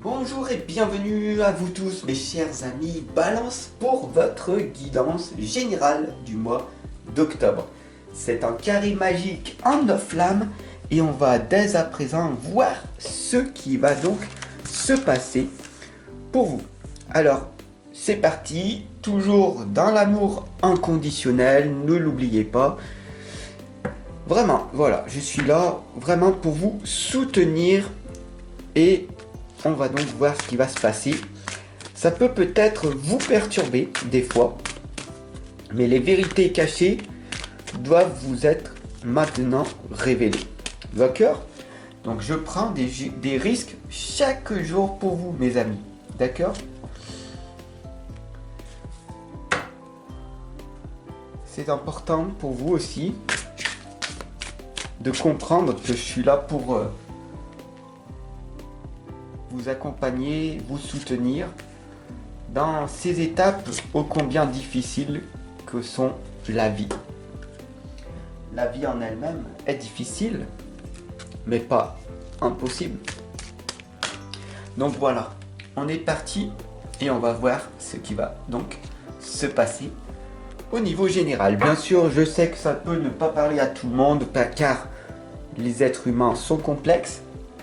Bonjour et bienvenue à vous tous mes chers amis Balance pour votre guidance générale du mois d'octobre. C'est un carré magique en 9 flammes et on va dès à présent voir ce qui va donc se passer pour vous. Alors c'est parti, toujours dans l'amour inconditionnel, ne l'oubliez pas. Vraiment, voilà, je suis là vraiment pour vous soutenir et on va donc voir ce qui va se passer. Ça peut peut-être vous perturber des fois, mais les vérités cachées doivent vous être maintenant révélées. D'accord? Donc je prends des risques chaque jour pour vous, mes amis. D'accord? C'est important pour vous aussi de comprendre que je suis là pour vous accompagner, vous soutenir dans ces étapes ô combien difficiles que sont la vie. La vie en elle-même est difficile, mais pas impossible. Donc voilà, on est parti et on va voir ce qui va donc se passer au niveau général. Bien sûr, je sais que ça peut ne pas parler à tout le monde, car les êtres humains sont complexes,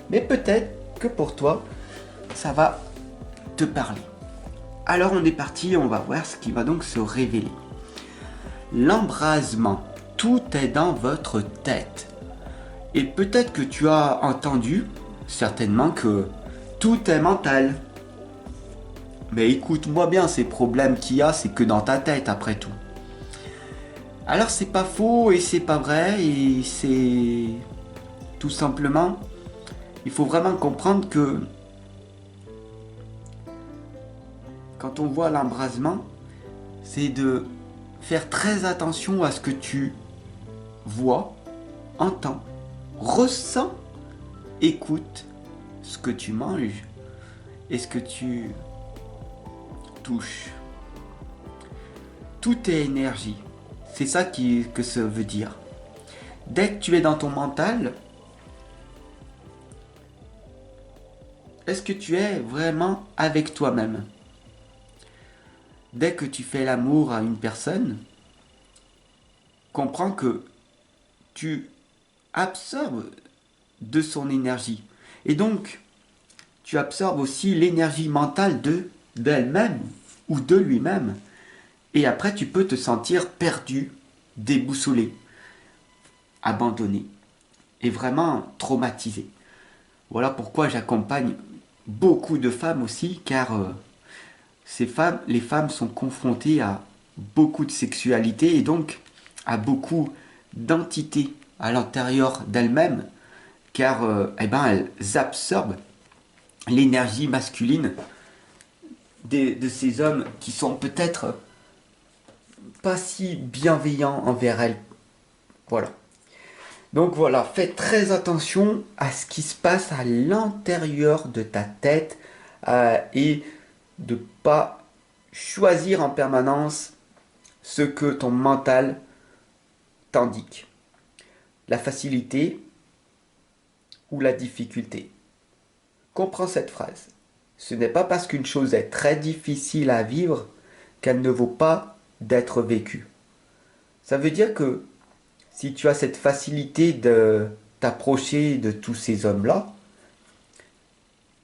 mais peut-être que pour toi, ça va te parler. Alors on est parti, on va voir ce qui va donc se révéler. L'embrasement, tout est dans votre tête. Et peut-être que tu as entendu, certainement, que tout est mental. Mais écoute-moi bien, ces problèmes qu'il y a, c'est que dans ta tête après tout. Alors c'est pas faux et c'est pas vrai, et c'est tout simplement, il faut vraiment comprendre que quand on voit l'embrasement, c'est de faire très attention à ce que tu vois, entends, ressens, écoutes, ce que tu manges et ce que tu touches. Tout est énergie. C'est ça que ça veut dire. Dès que tu es dans ton mental, est-ce que tu es vraiment avec toi-même? Dès que tu fais l'amour à une personne, comprends que tu absorbes de son énergie. Et donc, tu absorbes aussi l'énergie mentale d'elle-même ou de lui-même. Et après, tu peux te sentir perdu, déboussolé, abandonné et vraiment traumatisé. Voilà pourquoi j'accompagne beaucoup de femmes aussi, car les femmes sont confrontées à beaucoup de sexualité et donc à beaucoup d'entités à l'intérieur d'elles-mêmes, car elles absorbent l'énergie masculine de ces hommes qui sont peut-être pas si bienveillants envers elles. Voilà. Donc voilà, fais très attention à ce qui se passe à l'intérieur de ta tête et de pas choisir en permanence ce que ton mental t'indique. La facilité ou la difficulté. Comprends cette phrase. Ce n'est pas parce qu'une chose est très difficile à vivre qu'elle ne vaut pas d'être vécue. Ça veut dire que si tu as cette facilité de t'approcher de tous ces hommes-là,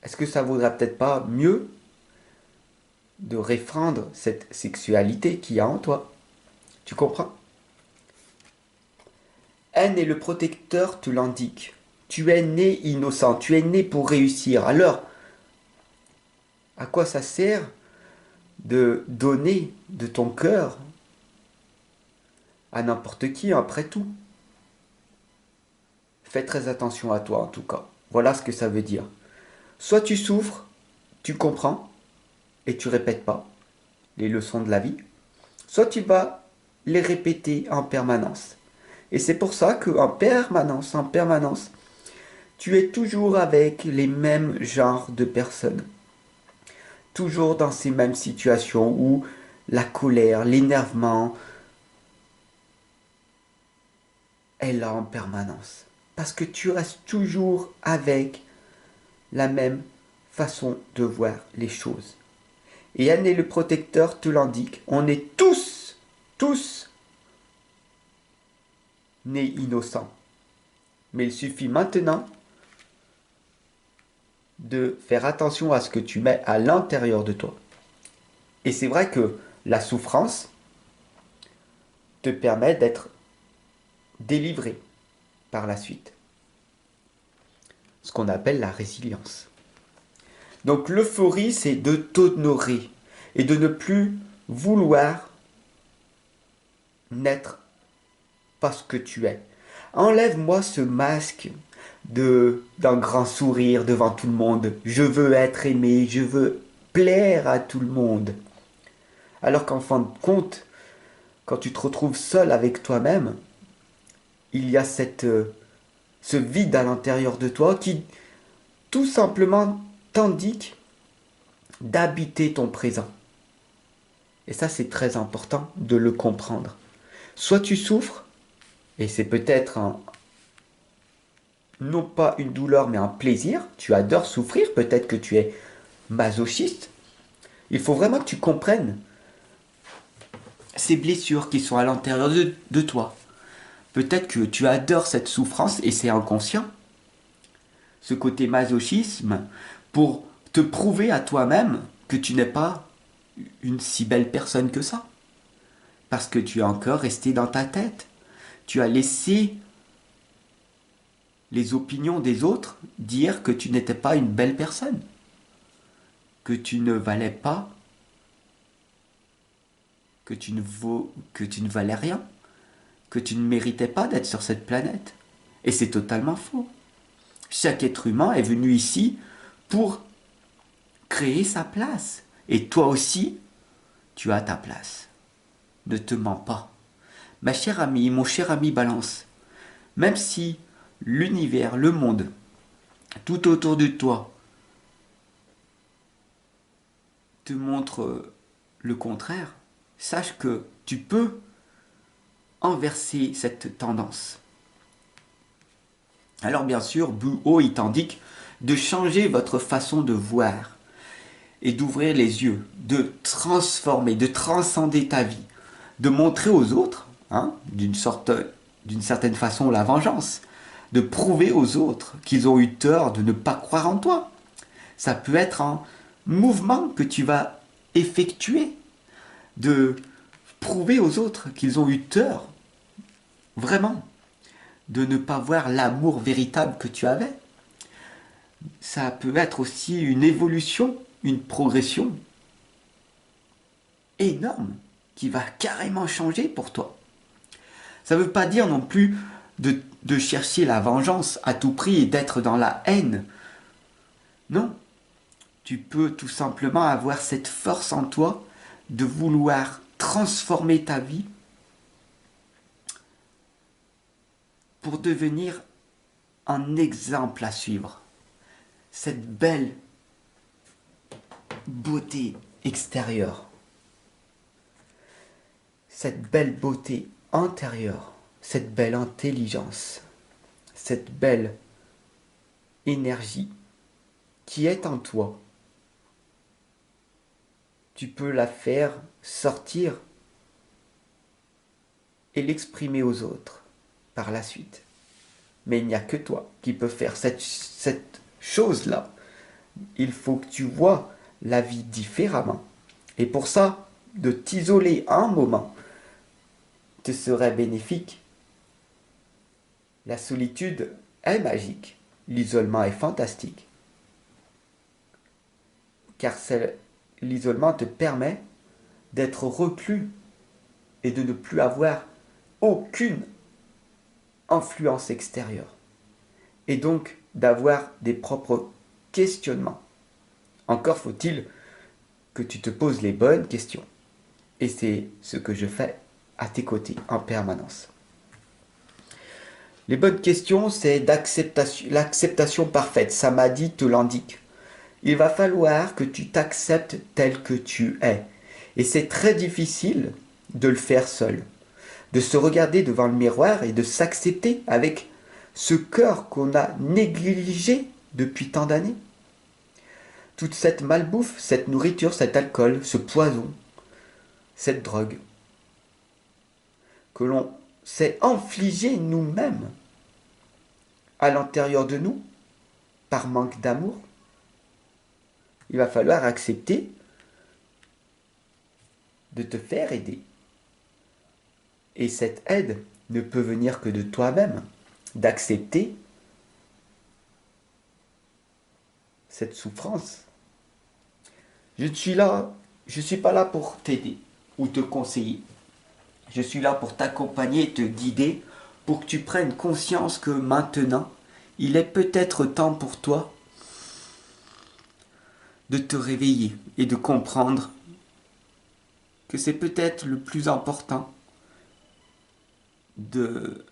est-ce que ça vaudrait peut-être pas mieux de réfrendre cette sexualité qu'il y a en toi? Tu comprends? Haine et le protecteur te l'indiquent. Tu es né innocent, tu es né pour réussir. Alors, à quoi ça sert de donner de ton cœur à n'importe qui après tout? Fais très attention à toi en tout cas. Voilà ce que ça veut dire. Soit tu souffres, tu comprends et tu répètes pas les leçons de la vie, soit tu vas les répéter en permanence. Et c'est pour ça qu'en permanence, tu es toujours avec les mêmes genres de personnes. Toujours dans ces mêmes situations où la colère, l'énervement est là en permanence. Parce que tu restes toujours avec la même façon de voir les choses. Et Anne et le protecteur te l'indiquent, on est tous nés innocents. Mais il suffit maintenant de faire attention à ce que tu mets à l'intérieur de toi. Et c'est vrai que la souffrance te permet d'être délivré par la suite. Ce qu'on appelle la résilience. Donc l'euphorie, c'est de t'honorer et de ne plus vouloir n'être pas ce que tu es. Enlève-moi ce masque d'un grand sourire devant tout le monde. Je veux être aimé, je veux plaire à tout le monde. Alors qu'en fin de compte, quand tu te retrouves seul avec toi-même, il y a ce vide à l'intérieur de toi qui tout simplement t'indique d'habiter ton présent. Et ça, c'est très important de le comprendre. Soit tu souffres, et c'est peut-être non pas une douleur, mais un plaisir. Tu adores souffrir, peut-être que tu es masochiste. Il faut vraiment que tu comprennes ces blessures qui sont à l'intérieur de toi. Peut-être que tu adores cette souffrance et c'est inconscient. Ce côté masochisme pour te prouver à toi-même que tu n'es pas une si belle personne que ça. Parce que tu es encore resté dans ta tête. Tu as laissé les opinions des autres dire que tu n'étais pas une belle personne. Que tu ne valais pas. Que tu ne valais rien. Que tu ne méritais pas d'être sur cette planète. Et c'est totalement faux. Chaque être humain est venu ici pour créer sa place. Et toi aussi, tu as ta place. Ne te mens pas. Ma chère amie, mon cher ami Balance, même si l'univers, le monde, tout autour de toi, te montre le contraire, sache que tu peux inverser cette tendance. Alors bien sûr, Buo, il t'indique de changer votre façon de voir et d'ouvrir les yeux, de transformer, de transcender ta vie, de montrer aux autres, d'une certaine façon, la vengeance, de prouver aux autres qu'ils ont eu tort de ne pas croire en toi. Ça peut être un mouvement que tu vas effectuer, de prouver aux autres qu'ils ont eu tort, vraiment, de ne pas voir l'amour véritable que tu avais. Ça peut être aussi une évolution, une progression énorme qui va carrément changer pour toi. Ça ne veut pas dire non plus de chercher la vengeance à tout prix et d'être dans la haine. Non, tu peux tout simplement avoir cette force en toi de vouloir transformer ta vie pour devenir un exemple à suivre. Cette belle beauté extérieure, cette belle beauté intérieure, cette belle intelligence, cette belle énergie qui est en toi. Tu peux la faire sortir et l'exprimer aux autres par la suite. Mais il n'y a que toi qui peux faire cette chose-là. Il faut que tu vois la vie différemment. Et pour ça, de t'isoler un moment te serait bénéfique. La solitude est magique. L'isolement est fantastique. Car l'isolement te permet d'être reclus et de ne plus avoir aucune influence extérieure. Et donc d'avoir des propres questionnements. Encore faut-il que tu te poses les bonnes questions. Et c'est ce que je fais à tes côtés en permanence. Les bonnes questions, c'est l'acceptation parfaite. Samadhi te l'indique. Il va falloir que tu t'acceptes tel que tu es. Et c'est très difficile de le faire seul. De se regarder devant le miroir et de s'accepter avec ce cœur qu'on a négligé depuis tant d'années. toute cette malbouffe, cette nourriture, cet alcool, ce poison, cette drogue que l'on s'est infligé nous-mêmes à l'intérieur de nous par manque d'amour, il va falloir accepter de te faire aider. Et cette aide ne peut venir que de toi-même, d'accepter cette souffrance. Je suis pas là pour t'aider ou te conseiller. Je suis là pour t'accompagner et te guider pour que tu prennes conscience que maintenant, il est peut-être temps pour toi de te réveiller et de comprendre que c'est peut-être le plus important de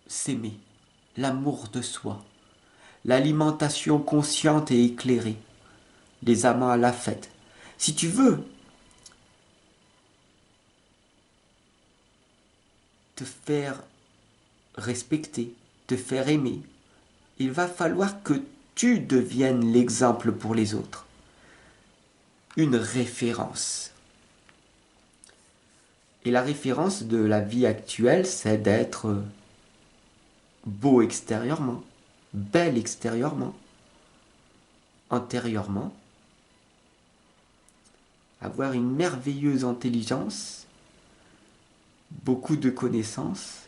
s'aimer, l'amour de soi, l'alimentation consciente et éclairée, les amants à la fête. Si tu veux te faire respecter, te faire aimer, il va falloir que tu deviennes l'exemple pour les autres, une référence. Et la référence de la vie actuelle, c'est d'être beau extérieurement, belle extérieurement, intérieurement, avoir une merveilleuse intelligence, beaucoup de connaissances,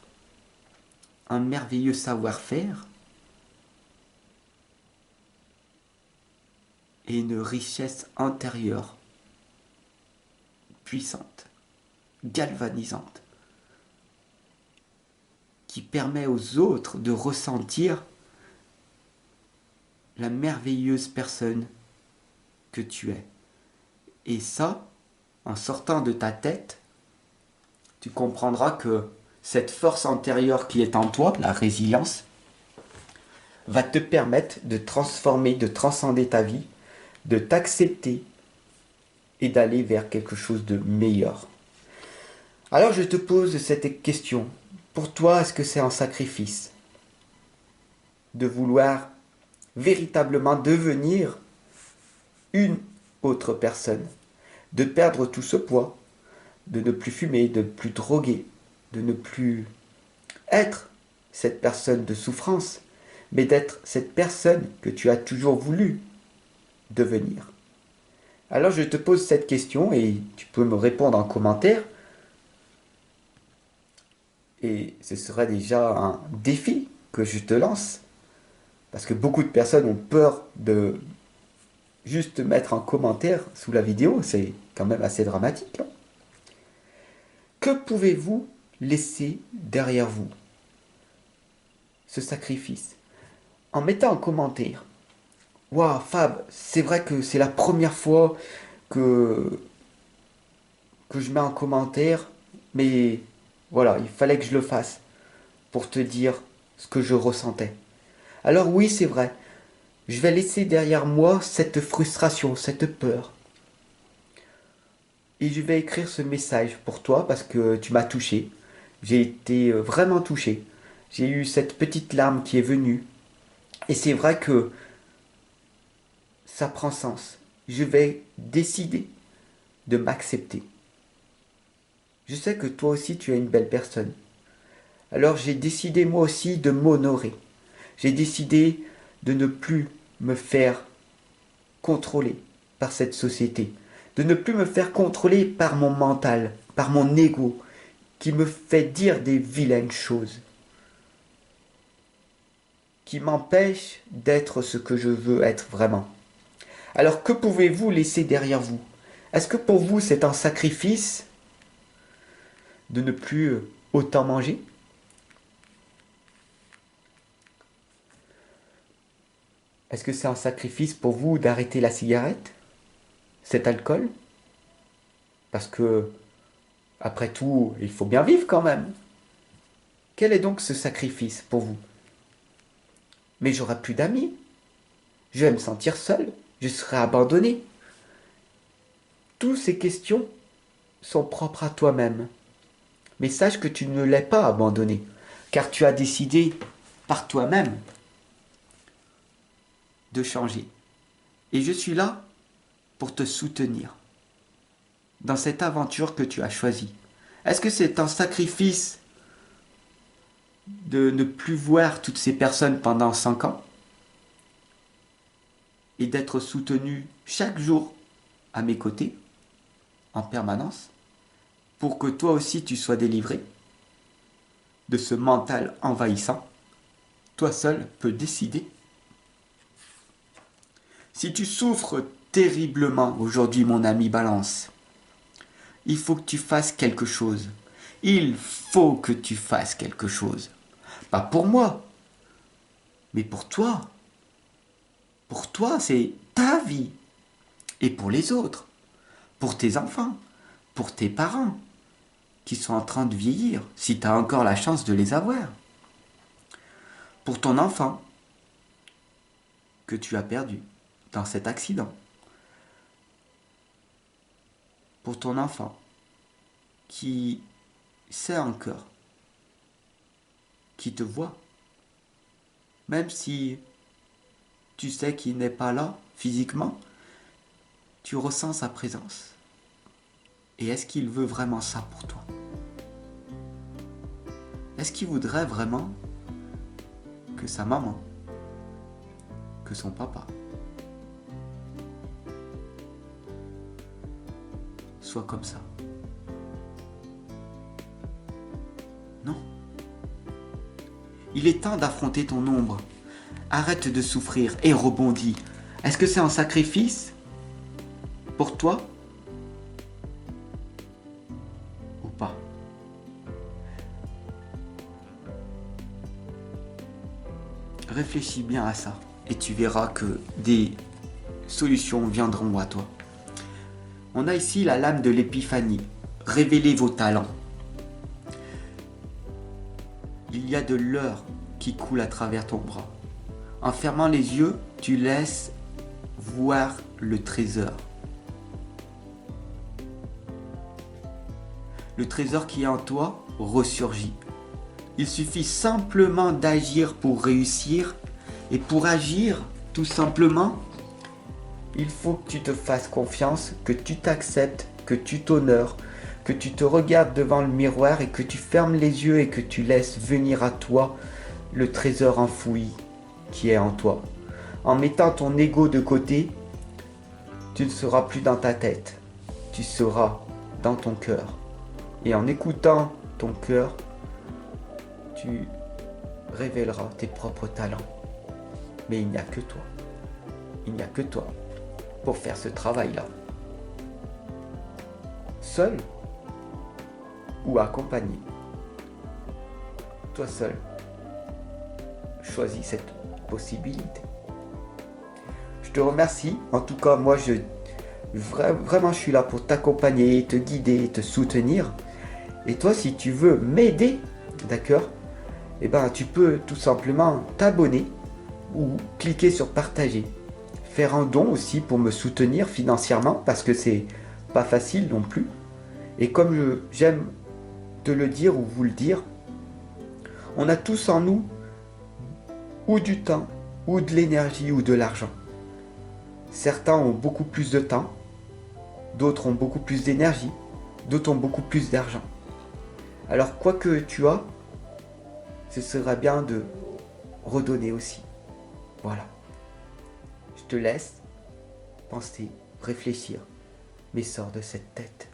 un merveilleux savoir-faire et une richesse intérieure puissante, galvanisante, qui permet aux autres de ressentir la merveilleuse personne que tu es. Et ça, en sortant de ta tête, tu comprendras que cette force antérieure qui est en toi, la résilience, va te permettre de transformer, de transcender ta vie, de t'accepter et d'aller vers quelque chose de meilleur. Alors je te pose cette question. Pour toi, est-ce que c'est un sacrifice de vouloir véritablement devenir une autre personne, de perdre tout ce poids, de ne plus fumer, de ne plus droguer, de ne plus être cette personne de souffrance, mais d'être cette personne que tu as toujours voulu devenir? Alors je te pose cette question et tu peux me répondre en commentaire. Et ce serait déjà un défi que je te lance. Parce que beaucoup de personnes ont peur de juste mettre un commentaire sous la vidéo. C'est quand même assez dramatique. Hein. Que pouvez-vous laisser derrière vous? Ce sacrifice. En mettant un commentaire. Waouh, Fab, c'est vrai que c'est la première fois que, que je mets un commentaire. Mais voilà, il fallait que je le fasse pour te dire ce que je ressentais. Alors oui, c'est vrai, je vais laisser derrière moi cette frustration, cette peur. Et je vais écrire ce message pour toi parce que tu m'as touché. J'ai été vraiment touché. J'ai eu cette petite larme qui est venue. Et c'est vrai que ça prend sens. Je vais décider de m'accepter. Je sais que toi aussi tu es une belle personne. Alors j'ai décidé moi aussi de m'honorer. J'ai décidé de ne plus me faire contrôler par cette société, de ne plus me faire contrôler par mon mental, par mon ego, qui me fait dire des vilaines choses, qui m'empêche d'être ce que je veux être vraiment. Alors que pouvez-vous laisser derrière vous? Est-ce que pour vous c'est un sacrifice de ne plus autant manger? Est-ce que c'est un sacrifice pour vous d'arrêter la cigarette, cet alcool? Parce que, après tout, il faut bien vivre quand même. Quel est donc ce sacrifice pour vous? Mais j'aurai plus d'amis. Je vais me sentir seul. Je serai abandonné. Toutes ces questions sont propres à toi-même. Mais sache que tu ne l'es pas abandonné, car tu as décidé par toi-même de changer. Et je suis là pour te soutenir dans cette aventure que tu as choisie. Est-ce que c'est un sacrifice de ne plus voir toutes ces personnes pendant 5 ans et d'être soutenu chaque jour à mes côtés, en permanence, pour que toi aussi tu sois délivré de ce mental envahissant? Toi seul peux décider. Si tu souffres terriblement aujourd'hui, mon ami Balance, il faut que tu fasses quelque chose. Il faut que tu fasses quelque chose. Pas pour moi, mais pour toi. Pour toi, c'est ta vie. Et pour les autres. Pour tes enfants. Pour tes parents. Qui sont en train de vieillir. Si tu as encore la chance de les avoir. Pour ton enfant. Que tu as perdu. Dans cet accident. Pour ton enfant. Qui sait encore. Qui te voit. Même si tu sais qu'il n'est pas là physiquement, tu ressens sa présence. Et est-ce qu'il veut vraiment ça pour toi? Est-ce qu'il voudrait vraiment que sa maman, que son papa, soit comme ça? Non. Il est temps d'affronter ton ombre. Arrête de souffrir et rebondis. Est-ce que c'est un sacrifice pour toi ou pas? Réfléchis bien à ça et tu verras que des solutions viendront à toi. On a ici la lame de l'épiphanie. Révélez vos talents. Il y a de l'or qui coule à travers ton bras. En fermant les yeux, tu laisses voir le trésor. Le trésor qui est en toi ressurgit. Il suffit simplement d'agir pour réussir. Et pour agir, tout simplement, il faut que tu te fasses confiance, que tu t'acceptes, que tu t'honores, que tu te regardes devant le miroir et que tu fermes les yeux et que tu laisses venir à toi le trésor enfoui qui est en toi. En mettant ton ego de côté, tu ne seras plus dans ta tête, tu seras dans ton cœur. Et en écoutant ton cœur, tu révéleras tes propres talents. Mais il n'y a que toi. Il n'y a que toi pour faire ce travail-là. Seul ou accompagné. Toi seul. Choisis cette possibilité. Je te remercie. En tout cas, moi, vraiment, je suis là pour t'accompagner, te guider, te soutenir. Et toi, si tu veux m'aider, d'accord, eh ben, tu peux tout simplement t'abonner ou cliquer sur partager. Faire un don aussi pour me soutenir financièrement parce que c'est pas facile non plus. Et comme j'aime te le dire ou vous le dire, on a tous en nous ou du temps, ou de l'énergie, ou de l'argent. Certains ont beaucoup plus de temps, d'autres ont beaucoup plus d'énergie, d'autres ont beaucoup plus d'argent. Alors quoi que tu as, ce sera bien de redonner aussi. Voilà. Je te laisse penser, réfléchir, mais sors de cette tête.